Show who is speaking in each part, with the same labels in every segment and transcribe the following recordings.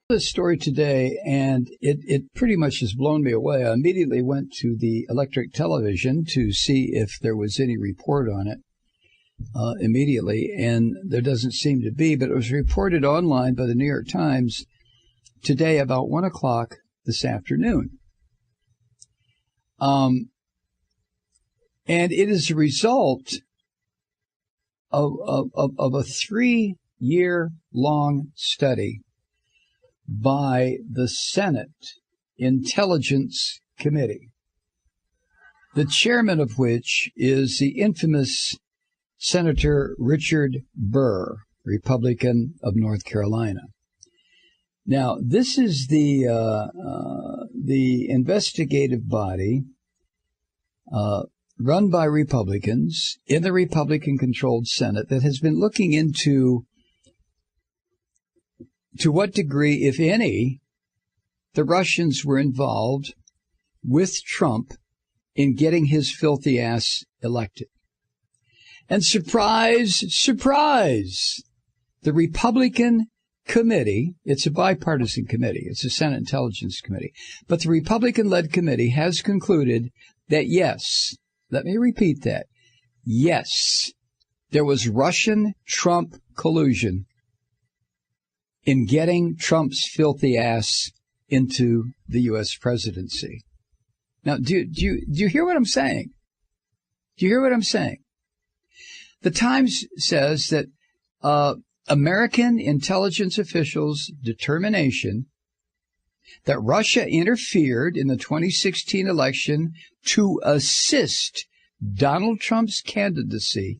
Speaker 1: This story today, and it pretty much has blown me away. I immediately went to the electric television to see if there was any report on it immediately, and there doesn't seem to be, but it was reported online by the New York Times today about 1 o'clock this afternoon. And it is a result of a 3-year-long study by the Senate Intelligence Committee, the chairman of which is the infamous Senator Richard Burr, Republican of North Carolina. Now, this is the investigative body run by Republicans in the Republican-controlled Senate that has been looking into to what degree, if any, the Russians were involved with Trump in getting his filthy ass elected. And surprise, surprise, the Republican committee, it's a bipartisan committee, it's a Senate Intelligence Committee, but the Republican-led committee has concluded that yes, let me repeat that, yes, there was Russian-Trump collusion in getting Trump's filthy ass into the U.S. presidency. Now, do you hear what I'm saying? Do you hear what I'm saying? The Times says that American intelligence officials' determination that Russia interfered in the 2016 election to assist Donald Trump's candidacy,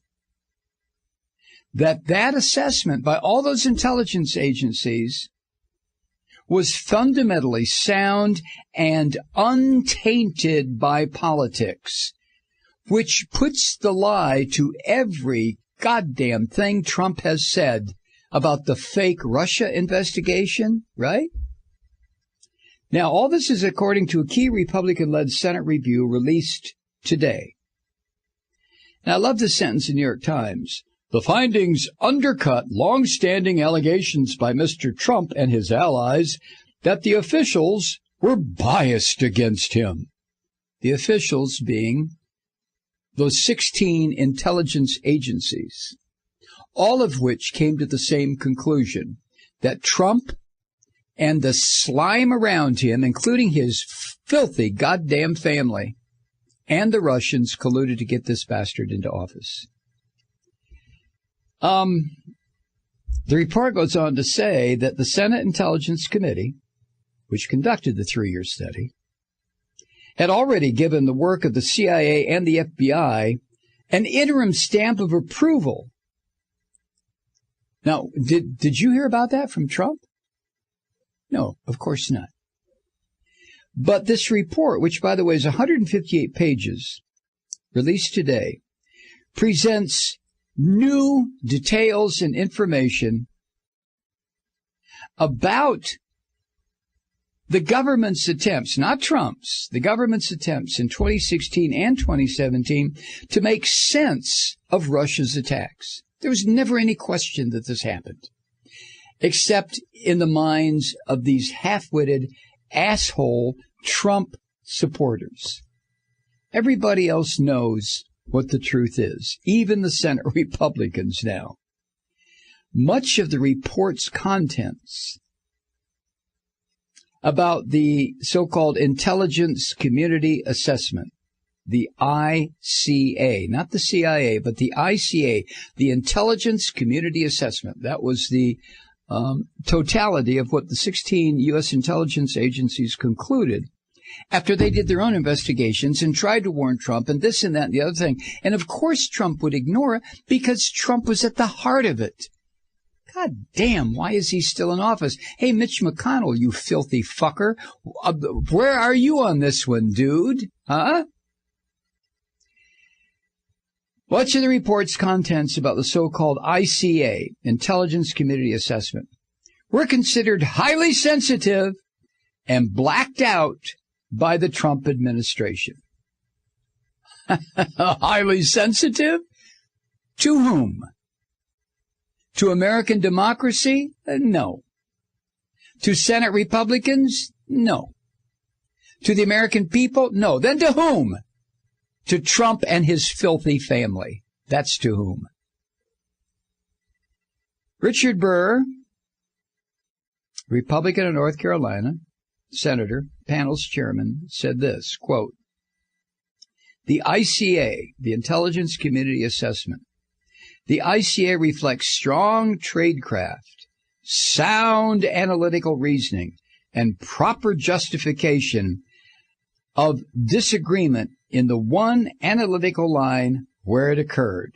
Speaker 1: that assessment by all those intelligence agencies was fundamentally sound and untainted by politics, which puts the lie to every goddamn thing Trump has said about the fake Russia investigation, right? Now, all this is according to a key Republican-led Senate review released today. And I love this sentence in the New York Times. The findings undercut long-standing allegations by Mr. Trump and his allies that the officials were biased against him. The officials being those 16 intelligence agencies, all of which came to the same conclusion, that Trump and the slime around him, including his filthy goddamn family, and the Russians colluded to get this bastard into office. The report goes on to say that the Senate Intelligence Committee, which conducted the 3-year study, had already given the work of the CIA and the FBI an interim stamp of approval. Now, did you hear about that from Trump? No, of course not. But this report, which, by the way, is 158 pages, released today, presents new details and information about the government's attempts, not Trump's, the government's attempts in 2016 and 2017 to make sense of Russia's attacks. There was never any question that this happened, except in the minds of these half-witted, asshole Trump supporters. Everybody else knows what the truth is, even the Senate Republicans now. Much of the report's contents about the so-called Intelligence Community Assessment, the ICA, not the CIA, but the ICA, the Intelligence Community Assessment. That was the totality of what the 16 U.S. intelligence agencies concluded after they did their own investigations and tried to warn Trump and this and that and the other thing. And of course Trump would ignore it because Trump was at the heart of it. God damn, why is he still in office? Hey, Mitch McConnell, you filthy fucker. Where are you on this one, dude? Huh? Much of the report's contents about the so-called ICA, Intelligence Community Assessment, were considered highly sensitive and blacked out by the Trump administration. Highly sensitive? To whom? To American democracy? No. To Senate Republicans? No. To the American people? No. Then to whom? To Trump and his filthy family. That's to whom. Richard Burr, Republican of North Carolina, senator, panel's chairman, said this, quote, the ICA, the Intelligence Community Assessment, the ICA reflects strong tradecraft, sound analytical reasoning, and proper justification of disagreement in the one analytical line where it occurred.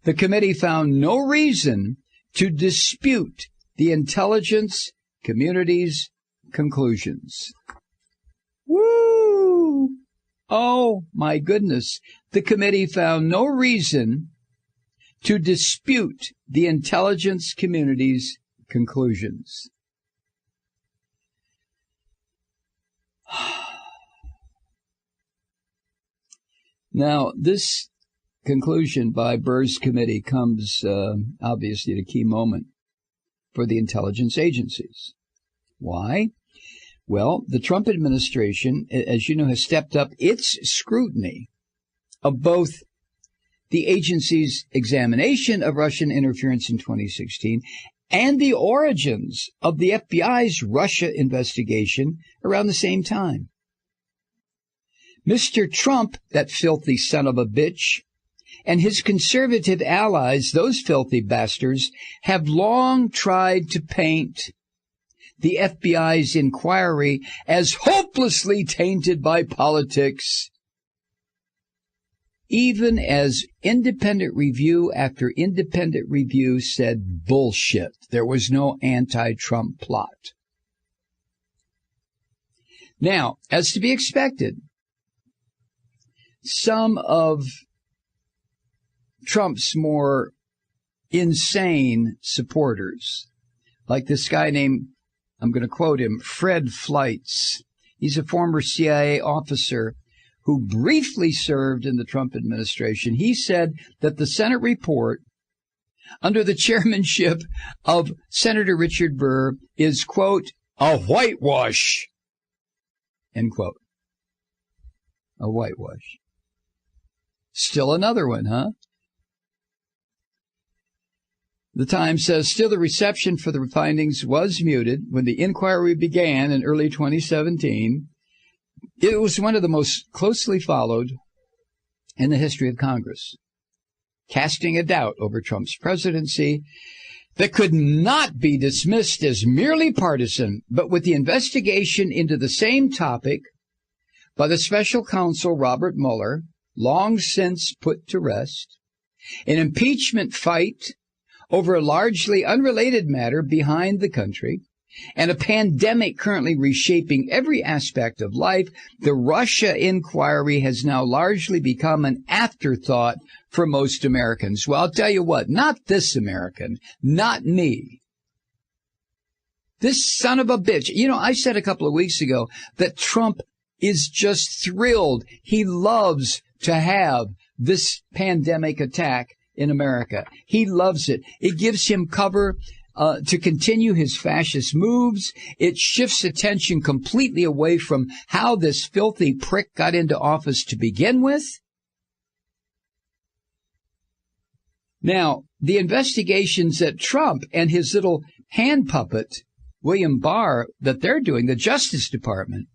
Speaker 1: The committee found no reason to dispute the intelligence community's conclusions. Woo! Oh, my goodness. The committee found no reason to dispute the intelligence community's conclusions. Now, this conclusion by Burr's committee comes, obviously, at a key moment for the intelligence agencies. Why? Well, the Trump administration, as you know, has stepped up its scrutiny of both the agency's examination of Russian interference in 2016 and the origins of the FBI's Russia investigation around the same time. Mr. Trump, that filthy son of a bitch, and his conservative allies, those filthy bastards, have long tried to paint the FBI's inquiry as hopelessly tainted by politics, even as independent review after independent review said bullshit. There was no anti-Trump plot. Now, as to be expected, some of Trump's more insane supporters, like this guy named, I'm going to quote him, Fred Fleitz. He's a former CIA officer who briefly served in the Trump administration. He said that the Senate report under the chairmanship of Senator Richard Burr is, quote, a whitewash, end quote. A whitewash. Still another one, huh? The Times says, still the reception for the findings was muted when the inquiry began in early 2017. It was one of the most closely followed in the history of Congress, casting a doubt over Trump's presidency that could not be dismissed as merely partisan, but with the investigation into the same topic by the special counsel Robert Mueller, long since put to rest, an impeachment fight over a largely unrelated matter behind the country, and a pandemic currently reshaping every aspect of life, the Russia inquiry has now largely become an afterthought for most Americans. Well, I'll tell you what, not this American, not me. This son of a bitch. You know, I said a couple of weeks ago that Trump is just thrilled. He loves to have this pandemic attack in America. He loves it. It gives him cover to continue his fascist moves. It shifts attention completely away from how this filthy prick got into office to begin with. Now, the investigations that Trump and his little hand puppet, William Barr, that they're doing, the Justice Department,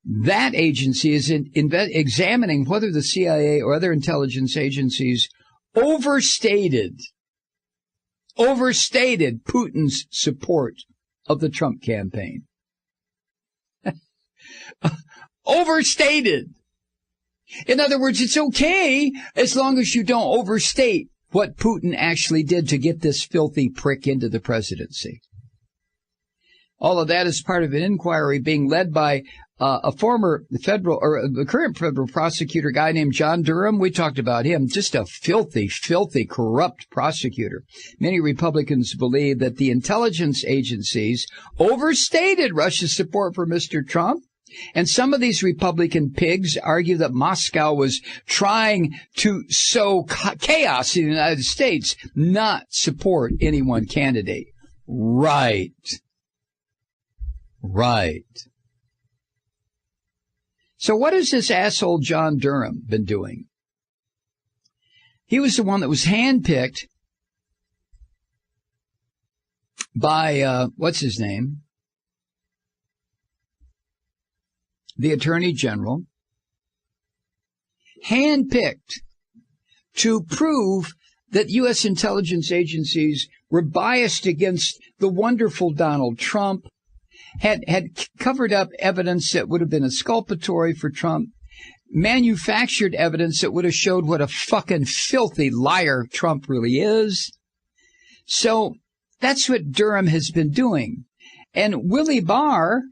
Speaker 1: that agency is examining whether the CIA or other intelligence agencies overstated Putin's support of the Trump campaign. Overstated. In other words, it's okay as long as you don't overstate what Putin actually did to get this filthy prick into the presidency. All of that is part of an inquiry being led by a former federal or the current federal prosecutor guy named John Durham. We talked about him, just a filthy, corrupt prosecutor. Many Republicans believe that the intelligence agencies overstated Russia's support for Mr. Trump. And some of these Republican pigs argue that Moscow was trying to sow chaos in the United States, not support any one candidate. Right. So what has this asshole John Durham been doing? He was the one that was handpicked by, what's his name? The Attorney General. Handpicked to prove that U.S. intelligence agencies were biased against the wonderful Donald Trump, had covered up evidence that would have been exculpatory for Trump, manufactured evidence that would have showed what a fucking filthy liar Trump really is. So that's what Durham has been doing. And Willie Barr,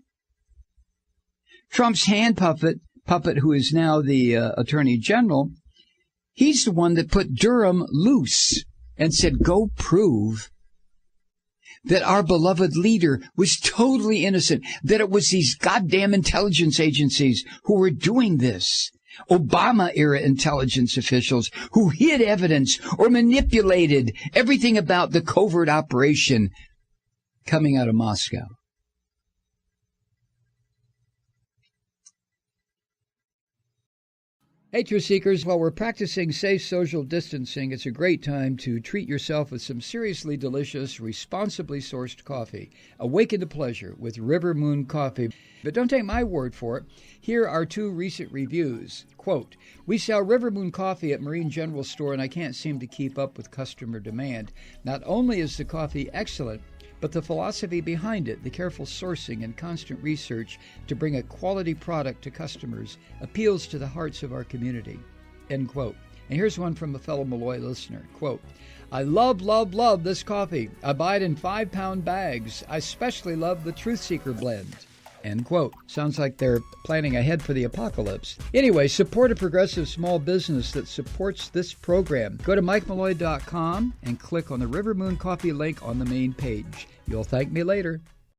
Speaker 1: Trump's hand puppet, who is now the Attorney General, he's the one that put Durham loose and said, go prove that our beloved leader was totally innocent, that it was these goddamn intelligence agencies who were doing this. Obama-era intelligence officials who hid evidence or manipulated everything about the covert operation coming out of Moscow. Hey, Truth Seekers, while we're practicing safe social distancing, it's a great time to treat yourself with some seriously delicious, responsibly sourced coffee. Awaken to pleasure with River Moon Coffee. But don't take my word for it. Here are 2 recent reviews. Quote, we sell River Moon Coffee at Marine General Store, and I can't seem to keep up with customer demand. Not only is the coffee excellent, but the philosophy behind it, the careful sourcing and constant research to bring a quality product to customers, appeals to the hearts of our community. End quote. And here's one from a fellow Malloy listener. Quote, I love this coffee. I buy it in 5-pound bags. I especially love the Truth Seeker blend. End quote. Sounds like they're planning ahead for the apocalypse. Anyway, support a progressive small business that supports this program. Go to MikeMalloy.com and click on the River Moon Coffee link on the main page. You'll thank me later.